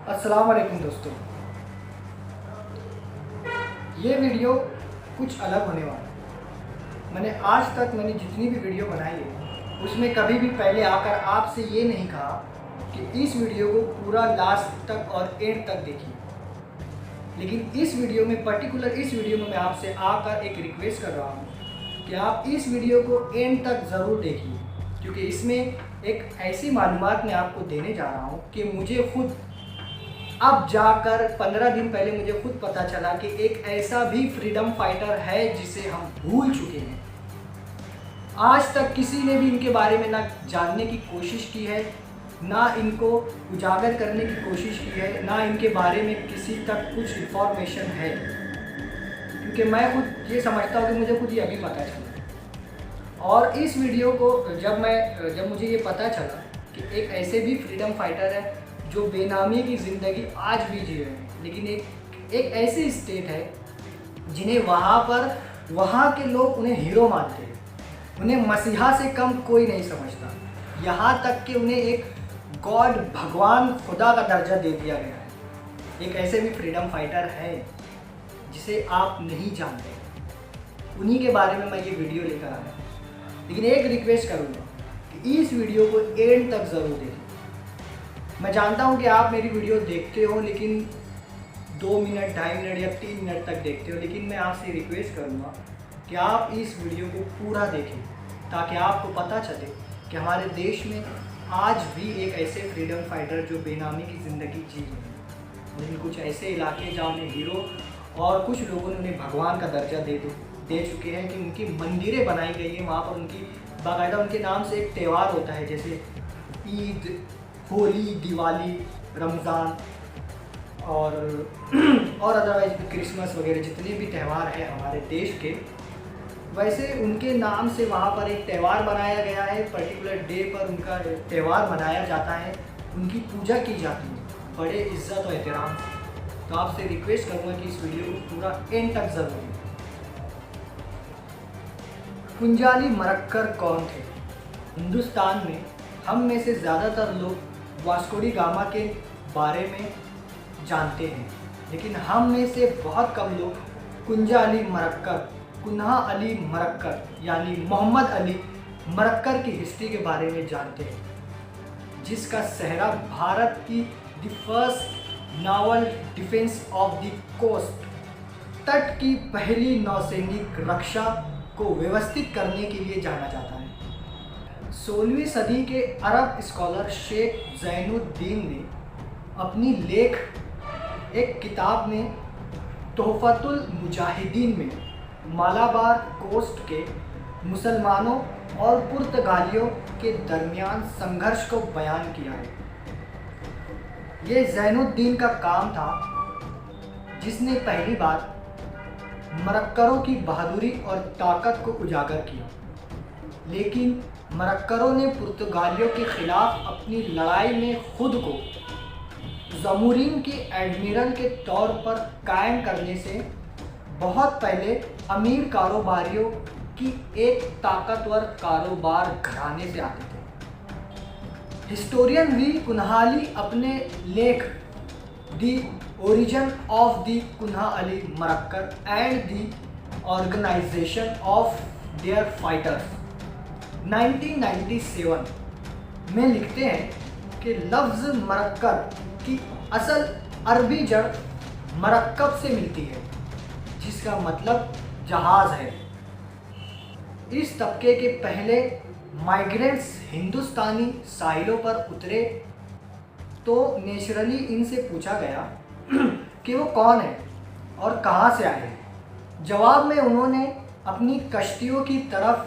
अस्सलाम वालेकुम दोस्तों। ये वीडियो कुछ अलग होने वाला है। मैंने जितनी भी वीडियो बनाई है उसमें कभी भी पहले आकर आपसे ये नहीं कहा कि इस वीडियो को पूरा लास्ट तक और एंड तक देखिए। लेकिन इस वीडियो में इस वीडियो में मैं आपसे आकर एक रिक्वेस्ट कर रहा हूँ कि आप इस वीडियो को एंड तक ज़रूर देखिए, क्योंकि इसमें एक ऐसी मालूमात मैं आपको देने जा रहा हूँ कि मुझे खुद अब जाकर 15 दिन पहले मुझे खुद पता चला कि एक ऐसा भी फ्रीडम फाइटर है जिसे हम भूल चुके हैं। आज तक किसी ने भी इनके बारे में ना जानने की कोशिश की है, ना इनको उजागर करने की कोशिश की है, ना इनके बारे में किसी तक कुछ इन्फॉर्मेशन है। क्योंकि मैं खुद ये समझता हूँ कि मुझे खुद ये अभी पता चला। और इस वीडियो को जब मुझे ये पता चला कि एक ऐसे भी फ्रीडम फाइटर है जो बेनामी की ज़िंदगी आज भी जी रहे हैं, लेकिन एक ऐसी स्टेट है जिन्हें वहाँ के लोग उन्हें हीरो मानते हैं, उन्हें मसीहा से कम कोई नहीं समझता। यहाँ तक कि उन्हें एक गॉड, भगवान, खुदा का दर्जा दे दिया गया है। एक ऐसे भी फ्रीडम फाइटर है जिसे आप नहीं जानते, उन्हीं के बारे में मैं ये वीडियो लेकर आया। लेकिन एक रिक्वेस्ट करूँगा कि इस वीडियो को एंड तक ज़रूर देखें। मैं जानता हूं कि आप मेरी वीडियो देखते हो, लेकिन 2 मिनट, 2.5 मिनट या 3 मिनट तक देखते हो, लेकिन मैं आपसे रिक्वेस्ट करूंगा कि आप इस वीडियो को पूरा देखें, ताकि आपको पता चले कि हमारे देश में आज भी एक ऐसे फ्रीडम फाइटर जो बेनामी की ज़िंदगी जी रहे हैं। लेकिन कुछ ऐसे इलाके जहाँ उन्हें हीरो और कुछ लोगों ने उन्हें भगवान का दर्जा दे चुके हैं कि उनकी मंदिरें बनाई गई हैं, वहाँ पर उनकी बाकायदा उनके नाम से एक त्यौहार होता है, जैसे ईद, होली, दिवाली, रमज़ान और अदरवाइज भी क्रिसमस वगैरह जितने भी त्यौहार हैं हमारे देश के, वैसे उनके नाम से वहाँ पर एक त्यौहार बनाया गया है। पर्टिकुलर डे पर उनका त्यौहार मनाया जाता है, उनकी पूजा की जाती है बड़े इज्जत और एहतराम से। तो आपसे रिक्वेस्ट करूँगा कि इस वीडियो को पूरा एंड तक ज़रूर देखें। कुंजाली मरक्कर कौन थे? हिंदुस्तान में हम में से ज़्यादातर लोग वास्को डी गामा के बारे में जानते हैं, लेकिन हम में से बहुत कम लोग कुन्हा अली मरक्कर यानी मोहम्मद अली मरक्कर की हिस्ट्री के बारे में जानते हैं, जिसका सेहरा भारत की the first naval defence of the coast, तट की पहली नौसैनिक रक्षा को व्यवस्थित करने के लिए जाना जाता है। 16वीं सदी के अरब स्कॉलर शेख ज़ैनुद्दीन ने अपनी लेख एक किताब में तोहफ़तुल मुजाहिदीन में मालाबार कोस्ट के मुसलमानों और पुर्तगालियों के दरमियान संघर्ष को बयान किया है। ये ज़ैनुद्दीन का काम था जिसने पहली बार मरक्करों की बहादुरी और ताकत को उजागर किया, लेकिन मरक्करों ने पुर्तगालियों के खिलाफ अपनी लड़ाई में खुद को ज़मूरीन के एडमिरल के तौर पर कायम करने से बहुत पहले अमीर कारोबारियों की एक ताकतवर कारोबार घराने से आते थे। हिस्टोरियन वी कुन्हाली अपने लेख the origin of the Kunhali Marakkar and the organisation of their fighters 1997 में लिखते हैं कि लफ्ज़ मरक्कर की असल अरबी जड़ मरक्कब से मिलती है, जिसका मतलब जहाज़ है। इस तबके के पहले माइग्रेंट्स हिंदुस्तानी साहिलों पर उतरे तो नेचुरली इनसे पूछा गया कि वो कौन है और कहाँ से आए हैं। जवाब में उन्होंने अपनी कश्तियों की तरफ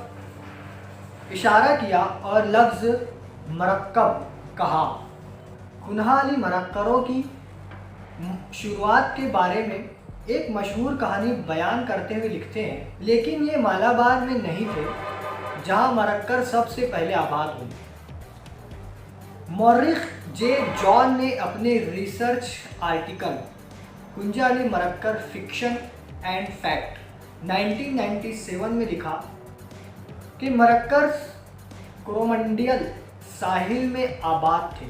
इशारा किया और लफ्ज़ मरक्कब कहा। कुन्हा अली मरक्करों की शुरुआत के बारे में एक मशहूर कहानी बयान करते हुए लिखते हैं, लेकिन ये मालाबार में नहीं थे जहाँ मरक्कर सबसे पहले आबाद हुए। मौरिख जे जॉन ने अपने research article Kunjali Marakkar fiction and fact 1997 में लिखा कि मरक्कर कोरोमंडल साहिल में आबाद थे।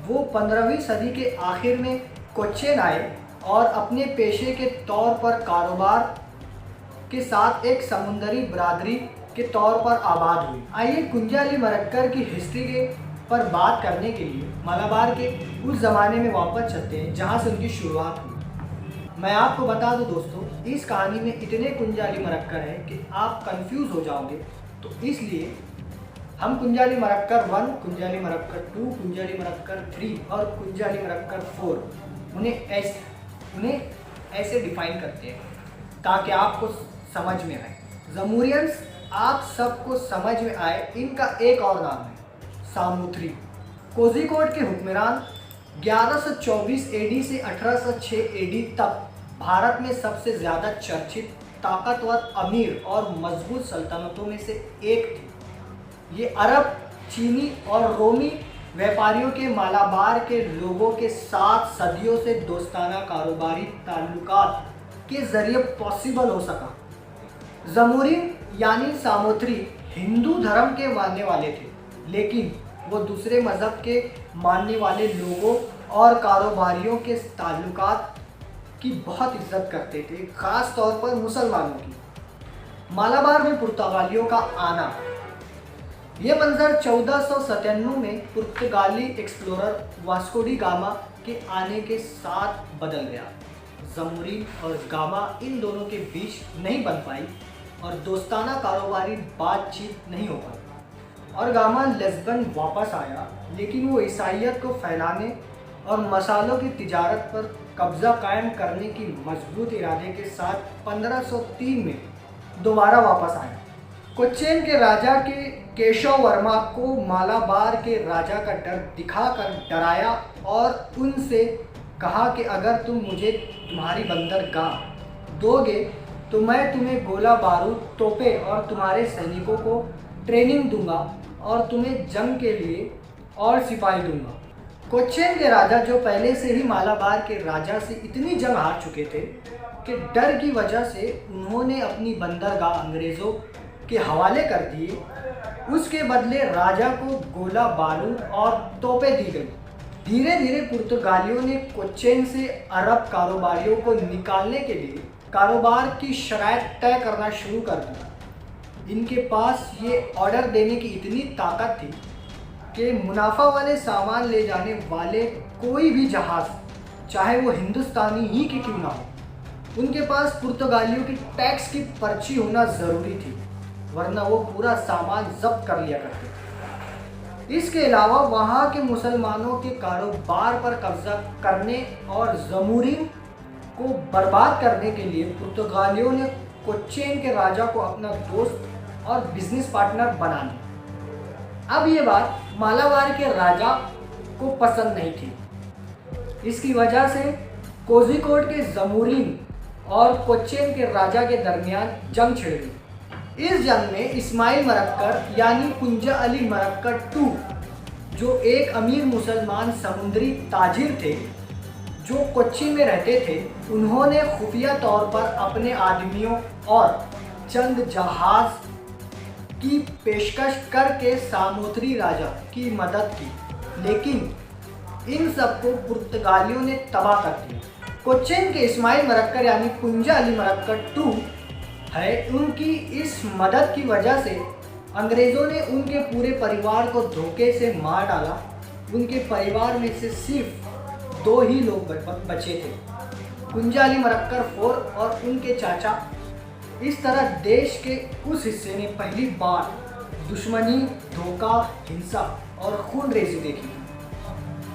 वो 15वीं सदी के आखिर में कोच्चिन आए और अपने पेशे के तौर पर कारोबार के साथ एक समुद्री बरादरी के तौर पर आबाद हुई। आइए कुंजाली मरक्कर की हिस्ट्री के पर बात करने के लिए मालाबार के उस ज़माने में वापस चलते हैं जहां से उनकी शुरुआत हुई। मैं आपको बता दूं दोस्तों, इस कहानी में इतने कुंजाली मरक्कर हैं कि आप कंफ्यूज हो जाओगे, तो इसलिए हम कुंजाली मरक्कर 1, कुंजाली मरक्कर 2, कुंजाली मरक्कर 3 और कुंजाली मरक्कर 4 उन्हें ऐसे डिफाइन करते हैं ताकि आपको समझ में आए। जमूरियंस आप सबको समझ में आए, इनका एक और नाम है सामूथ्री। कोझिकोड के हुक्मरान 1124 एडी से 1806 एडी तक भारत में सबसे ज़्यादा चर्चित, ताकतवर, अमीर और मजबूत सल्तनतों में से एक थी। ये अरब, चीनी और रोमी व्यापारियों के मालाबार के लोगों के साथ सदियों से दोस्ताना कारोबारी ताल्लुकात के जरिए पॉसिबल हो सका। जमूरिन यानी सामूथ्री हिंदू धर्म के मानने वाले थे, लेकिन वो दूसरे मज़हब के मानने वाले लोगों और कारोबारियों के ताल्लुकात की बहुत इज्जत करते थे, ख़ास तौर पर मुसलमानों की। मालाबार में पुर्तगालियों का आना, ये मंजर 1497 में पुर्तगाली एक्सप्लोरर वास्को डी गामा के आने के साथ बदल गया। जमूरिन और गामा इन दोनों के बीच नहीं बन पाई और दोस्ताना कारोबारी बातचीत नहीं हो पाई और गामा लिस्बन वापस आया, लेकिन वो ईसाइयत को फैलाने और मसालों की तिजारत पर कब्जा कायम करने की मजबूत इरादे के साथ 1503 में दोबारा वापस आया। कोच्चिन के राजा के केशव वर्मा को मालाबार के राजा का डर दिखाकर डराया और उनसे कहा कि अगर तुम मुझे तुम्हारी बंदरगाह दोगे तो मैं तुम्हें गोला बारूद, तोपें और तुम्हारे सैनिकों को ट्रेनिंग दूंगा और तुम्हें जंग के लिए और सिपाही दूंगा। कोच्चिन के राजा, जो पहले से ही मालाबार के राजा से इतनी जंग हार चुके थे कि डर की वजह से उन्होंने अपनी बंदरगाह अंग्रेज़ों के हवाले कर दिए, उसके बदले राजा को गोला बारूद और तोपें दी गई। धीरे धीरे पुर्तगालियों ने कोच्चिन से अरब कारोबारियों को निकालने के लिए कारोबार की शराइत तय करना शुरू कर दिया। इनके पास ये ऑर्डर देने की इतनी ताकत थी कि मुनाफा वाले सामान ले जाने वाले कोई भी जहाज़, चाहे वो हिंदुस्तानी ही कि क्यों ना हो, उनके पास पुर्तगालियों की टैक्स की पर्ची होना ज़रूरी थी, वरना वो पूरा सामान जब्त कर लिया करते थे। इसके अलावा वहाँ के मुसलमानों के कारोबार पर कब्जा करने और जमूरिन को बर्बाद करने के लिए पुर्तगालियों ने कोच्चिन के राजा को अपना दोस्त और बिजनेस पार्टनर बना लिया। अब ये बात मालाबार के राजा को पसंद नहीं थी। इसकी वजह से कोझिकोड के जमूरिन और कोच्चिन के राजा के दरमियान जंग छिड़ गई। इस जंग में इस्माइल मरक्कर यानी कुंजा अली मरक्कर 2, जो एक अमीर मुसलमान समुद्री ताजिर थे जो कोच्चि में रहते थे, उन्होंने खुफिया तौर पर अपने आदमियों और चंद जहाज की पेशकश करके सामूथ्री राजा की मदद की, लेकिन इन सबको पुर्तगालियों ने तबाह कर दिया। कोच्चिन के इस्माइल मरक्कर यानी कुंजा अली मरक्कर 2 है, उनकी इस मदद की वजह से अंग्रेज़ों ने उनके पूरे परिवार को धोखे से मार डाला। उनके परिवार में से सिर्फ 2 ही लोग बचे थे, कुंजा अली मरक्कर 4 और उनके चाचा। इस तरह देश के उस हिस्से ने पहली बार दुश्मनी, धोखा, हिंसा और खूनरेज़ी देखी।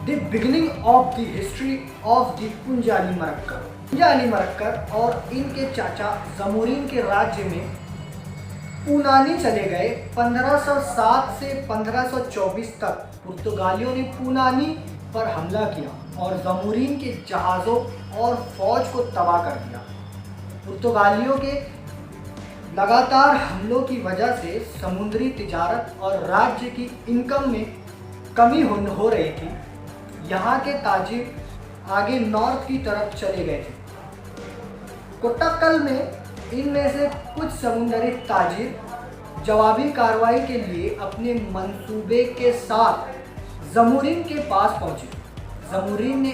The beginning of the history of the कुंजा अली मरक्कर। कुंजा अली मरक्कर और इनके चाचा जमूरिन के राज्य में पूनानी चले गए। 1507 से 1524 तक पुर्तगालियों ने पूनानी पर हमला किया और जमूरिन के जहाज़ों और फौज को तबाह कर दिया। पुर्तगालियों के लगातार हमलों की वजह से समुद्री तिजारत और राज्य की इनकम में कमी हो रही थी। यहाँ के ताजिर आगे नॉर्थ की तरफ चले गए थे। कोट्टक्कल में इनमें से कुछ समुद्री ताजिर जवाबी कार्रवाई के लिए अपने मंसूबे के साथ जमूरिन के पास पहुँचे। ज़मूरीन ने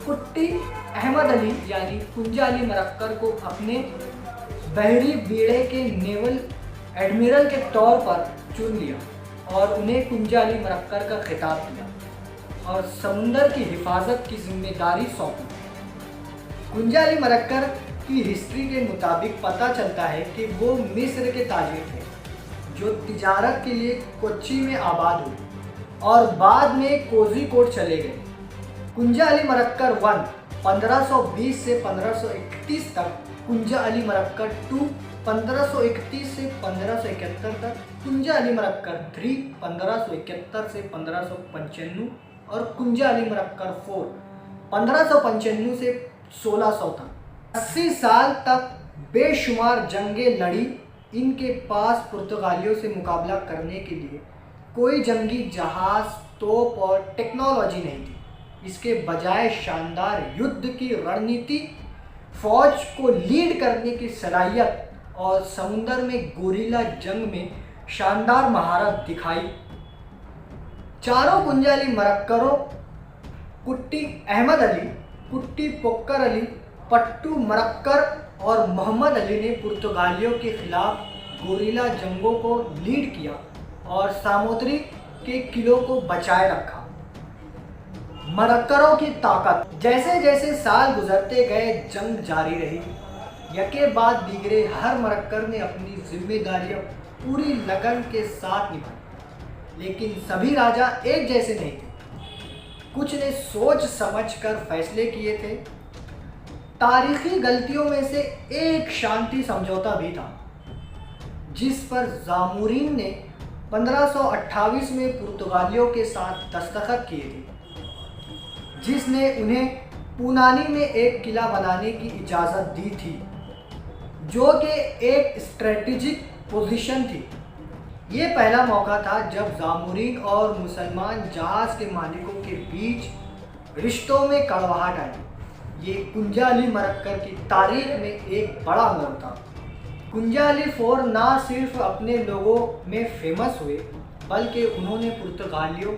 कुट्टी अहमद अली यानी कुंजा अली मरक्कर को अपने बहरी बेड़े के नेवल एडमिरल के तौर पर चुन लिया और उन्हें कुंजा अली मरक्कर का खिताब दिया और समुंदर की हिफाजत की जिम्मेदारी सौंपी। कुंजा अली मरक्कर की हिस्ट्री के मुताबिक पता चलता है कि वो मिस्र के ताजिर थे जो तिजारत के लिए कोच्चि में आबाद हुए और बाद में कोझिकोड चले गए। कुंजा अली मरक्कर 1 1520 से 1531 तक, कुंजा अली मरक्कर 2 1531 से 1571 तक, कुंजा अली मरक्कर 3 1571 से 1595 और कुंजा अली मरक्कर 4 1595 से 1600 तक। 80 साल तक बेशुमार जंगें लड़ी। इनके पास पुर्तगालियों से मुकाबला करने के लिए कोई जंगी जहाज़, तोप और टेक्नोलॉजी नहीं थी। इसके बजाय शानदार युद्ध की रणनीति, फौज को लीड करने की सलाहियत और समुंदर में गोरिल्ला जंग में शानदार महारत दिखाई। चारों कुंजा अली मरक्करों कुट्टी अहमद अली, कुट्टी पोक्कर अली, पट्टू मरक्कर और मोहम्मद अली ने पुर्तगालियों के खिलाफ गोरिल्ला जंगों को लीड किया और सामोद्री के किलों को बचाए रखा। मरक्करों की ताकत। जैसे जैसे साल गुजरते गए जंग जारी रही। यके बाद दीगरे हर मरक्कर ने अपनी जिम्मेदारियां पूरी लगन के साथ निभाई, लेकिन सभी राजा एक जैसे नहीं थे। कुछ ने सोच समझकर फैसले किए थे। तारीखी गलतियों में से एक शांति समझौता भी था जिस पर ज़ामोरीन ने 1528 में पुर्तगालियों के साथ दस्तखत किए थे, जिसने उन्हें पूनानी में एक किला बनाने की इजाज़त दी थी जो कि एक स्ट्रेटेजिक पोजीशन थी। ये पहला मौका था जब ज़ामोरीन और मुसलमान जहाज़ के मालिकों के बीच रिश्तों में कड़वाहट आई। ये कुंजा अली मरक्कर की तारीख में एक बड़ा मोड़ था। कुंजा अली 4 ना सिर्फ अपने लोगों में फेमस हुए बल्कि उन्होंने पुर्तगालियों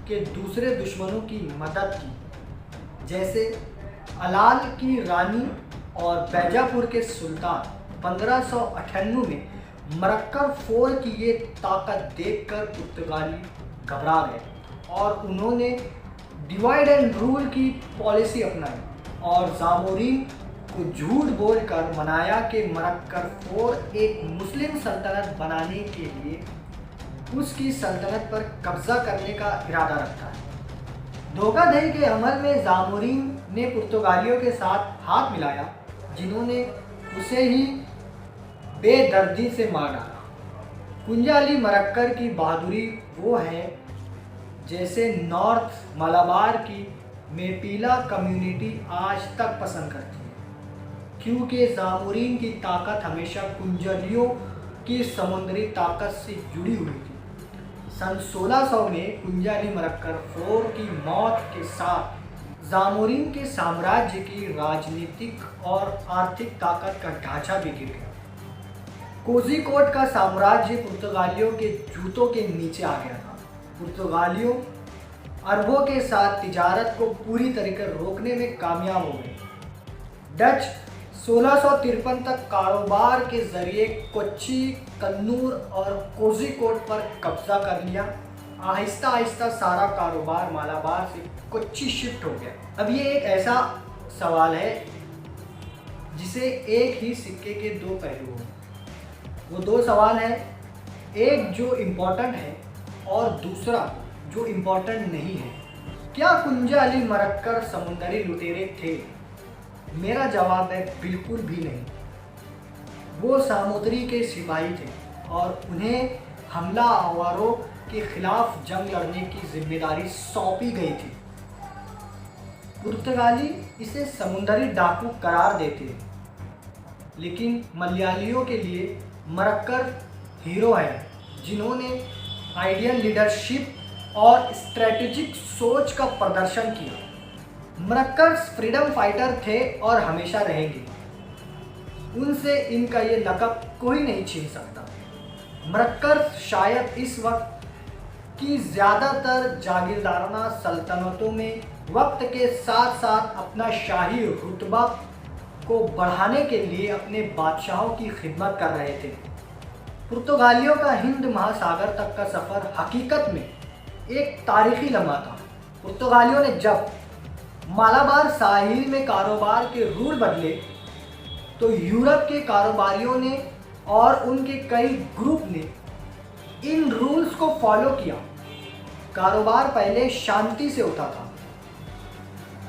के दूसरे दुश्मनों की मदद की, जैसे अलाल की रानी और बैजापुर के सुल्तान। 1598 में मरक्कर 4 की ये ताकत देखकर पुर्तगाली घबरा गए और उन्होंने डिवाइड एंड रूल की पॉलिसी अपनाई और ज़ामोरीन को झूठ बोलकर मनाया कि मरक्कर 4 एक मुस्लिम सल्तनत बनाने के लिए उसकी सल्तनत पर कब्जा करने का इरादा रखता है। धोखाधड़ी के अमल में ज़ामोरीन ने पुर्तगालियों के साथ हाथ मिलाया, जिन्होंने उसे ही बेदर्दी से मार डाला। कुंजा अली मरक्कर की बहादुरी वो है जैसे नॉर्थ मलाबार की मेपीला कम्युनिटी आज तक पसंद करती है, क्योंकि ज़ामोरीन की ताकत हमेशा कुंजलियों की समुद्री ताकत से जुड़ी हुई थी। सन 1600 में कुंजा अली मरक्कर 4 की मौत के साथ ज़ामोरीन के साम्राज्य की राजनीतिक और आर्थिक ताकत का ढांचा भी गिर गया। कोझिकोड का साम्राज्य पुर्तगालियों के जूतों के नीचे आ गया था। पुर्तगालियों अरबों के साथ तिजारत को पूरी तरीके रोकने में कामयाब हो गए। डच 1653 तक कारोबार के जरिए कोच्चि, कन्नूर और कोझिकोड पर कब्जा कर लिया। आहिस्ता आहिस्ता सारा कारोबार मालाबार से कोच्चि शिफ्ट हो गया। अब ये एक ऐसा सवाल है जिसे एक ही सिक्के के दो पहलू हैं। वो दो सवाल हैं, एक जो इम्पोर्टेंट है और दूसरा जो इम्पोर्टेंट नहीं है। क्या कुंजा अली मरक्कर समुंदरी लुटेरे थे? मेरा जवाब है बिल्कुल भी नहीं। वो सामुद्री के सिपाही थे और उन्हें हमला आवारों के खिलाफ जंग लड़ने की जिम्मेदारी सौंपी गई थी। पुर्तगाली इसे समुंदरी डाकू करार देते, लेकिन मलयालियों के लिए मरक्कर हीरो है जिन्होंने आइडियल लीडरशिप और स्ट्रेटेजिक सोच का प्रदर्शन किया। मरक्कर्स फ्रीडम फाइटर थे और हमेशा रहेंगे। उनसे इनका ये लक़ब कोई नहीं छीन सकता। मरक्कर शायद इस वक्त की ज़्यादातर जागीरदाराना सल्तनतों में वक्त के साथ साथ अपना शाही रुतबा को बढ़ाने के लिए अपने बादशाहों की खिदमत कर रहे थे। पुर्तगालियों का हिंद महासागर तक का सफ़र हकीकत में एक तारीखी लम्हा था। पुर्तगालियों ने जब मालाबार साहिल में कारोबार के रूल बदले तो यूरोप के कारोबारियों ने और उनके कई ग्रुप ने इन रूल्स को फॉलो किया। कारोबार पहले शांति से होता था।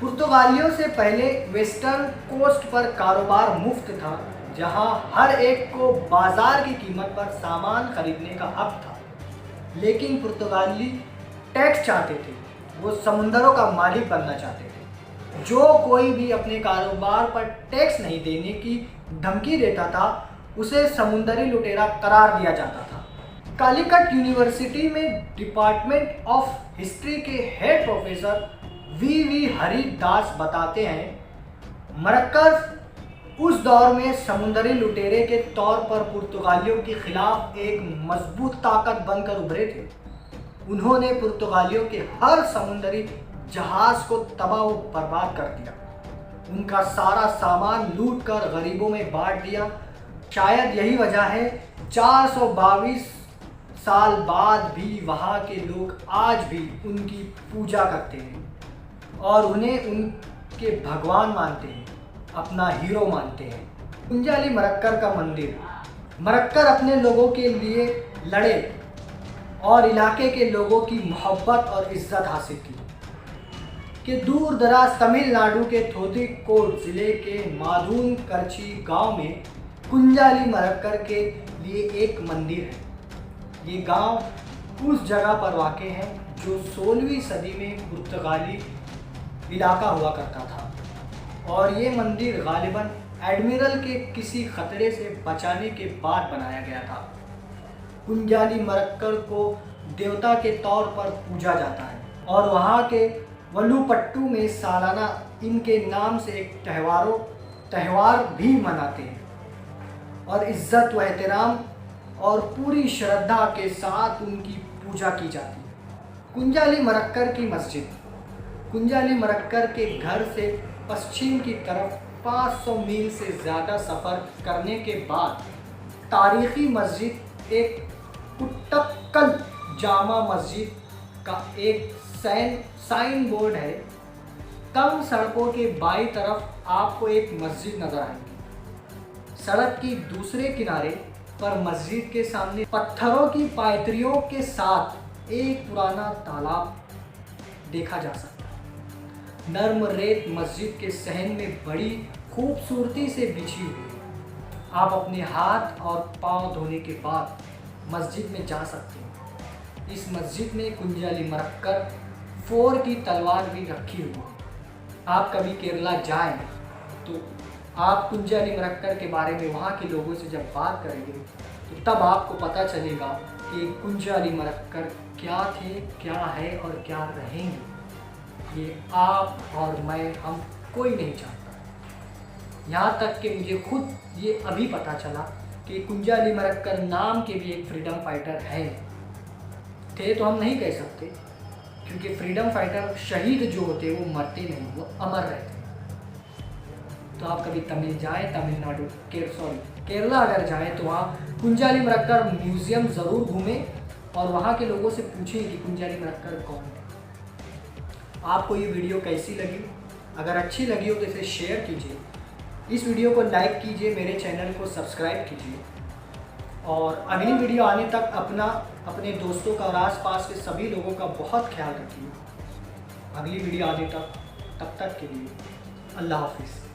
पुर्तगालियों से पहले वेस्टर्न कोस्ट पर कारोबार मुफ्त था, जहां हर एक को बाजार की कीमत पर सामान खरीदने का हक था। लेकिन पुर्तगाली टैक्स चाहते थे, वो समुंदरों का मालिक बनना चाहते थे। जो कोई भी अपने कारोबार पर टैक्स नहीं देने की धमकी देता था, उसे समुंदरी लुटेरा करार दिया जाता था। कालीकट यूनिवर्सिटी में डिपार्टमेंट ऑफ हिस्ट्री के हेड प्रोफेसर वी हरिदास बताते हैं, मरक्कज़ उस दौर में समुंदरी लुटेरे के तौर पर पुर्तगालियों के खिलाफ एक मजबूत ताकत बनकर उभरे थे। उन्होंने पुर्तगालियों के हर समुंदरी जहाज को तबाह व बर्बाद कर दिया, उनका सारा सामान लूट कर गरीबों में बांट दिया। शायद यही वजह है 422 साल बाद भी वहाँ के लोग आज भी उनकी पूजा करते हैं और उन्हें उनके भगवान मानते हैं, अपना हीरो मानते हैं। कुंजाली मरक्कर का मंदिर। मरक्कर अपने लोगों के लिए लड़े और इलाके के लोगों की मोहब्बत और इज्जत हासिल की। कि दूर दराज तमिलनाडु के थोथिकोड ज़िले के माधून करची गांव में कुंजाली मरक्कर के लिए एक मंदिर है। ये गांव उस जगह पर वाक़ है जो 16वीं सदी में पुर्तगाली इलाका हुआ करता था और ये मंदिर गालिबन एडमिरल के किसी खतरे से बचाने के बाद बनाया गया था। कुंजाली मरक्कर को देवता के तौर पर पूजा जाता है और वहाँ के वलुपट्टू में सालाना इनके नाम से एक त्यौहार भी मनाते हैं और इज़्ज़त व एहतराम और पूरी श्रद्धा के साथ उनकी पूजा की जाती है। कुंजाली मरक्कर की मस्जिद। कुंजाली मरक्कर के घर से पश्चिम की तरफ 500 मील से ज़्यादा सफ़र करने के बाद तारीख़ी मस्जिद एक कुट्टक्कल जामा मस्जिद का एक साइन बोर्ड है। तंग सड़कों के बाईं तरफ आपको एक मस्जिद नज़र आएगी। सड़क की दूसरे किनारे पर मस्जिद के सामने पत्थरों की पायत्रियों के साथ एक पुराना तालाब देखा जा सकता है। नर्म रेत मस्जिद के सहन में बड़ी खूबसूरती से बिछी हुई है। आप अपने हाथ और पांव धोने के बाद मस्जिद में जा सकते हैं। इस मस्जिद में कुंजाली मरक्कर 4 की तलवार भी रखी हुई है। आप कभी केरला जाएं तो आप कुंजाली मरक्कर के बारे में वहाँ के लोगों से जब बात करेंगे तो तब आपको पता चलेगा कि कुंजाली मरक्कर क्या थे, क्या है और क्या रहेंगे। ये आप और मैं, हम कोई नहीं जानता। यहाँ तक कि मुझे खुद ये अभी पता चला कि कुंजाली मरक्कर नाम के भी एक फ्रीडम फाइटर हैं। थे तो हम नहीं कह सकते, क्योंकि फ्रीडम फाइटर शहीद जो होते वो मरते नहीं, वो अमर रहते। तो आप कभी तमिलनाडु केरला अगर जाएं तो वहाँ कुंजाली मरक्कर म्यूज़ियम ज़रूर घूमें और वहाँ के लोगों से पूछें कि कुंजाली मरक्कर कौन है। आपको ये वीडियो कैसी लगी? अगर अच्छी लगी हो तो इसे शेयर कीजिए, इस वीडियो को लाइक कीजिए, मेरे चैनल को सब्सक्राइब कीजिए और अगली वीडियो आने तक अपने दोस्तों का और आसपास के सभी लोगों का बहुत ख्याल रखिए। अगली वीडियो आने तक, तब तक के लिए अल्लाह हाफिज़।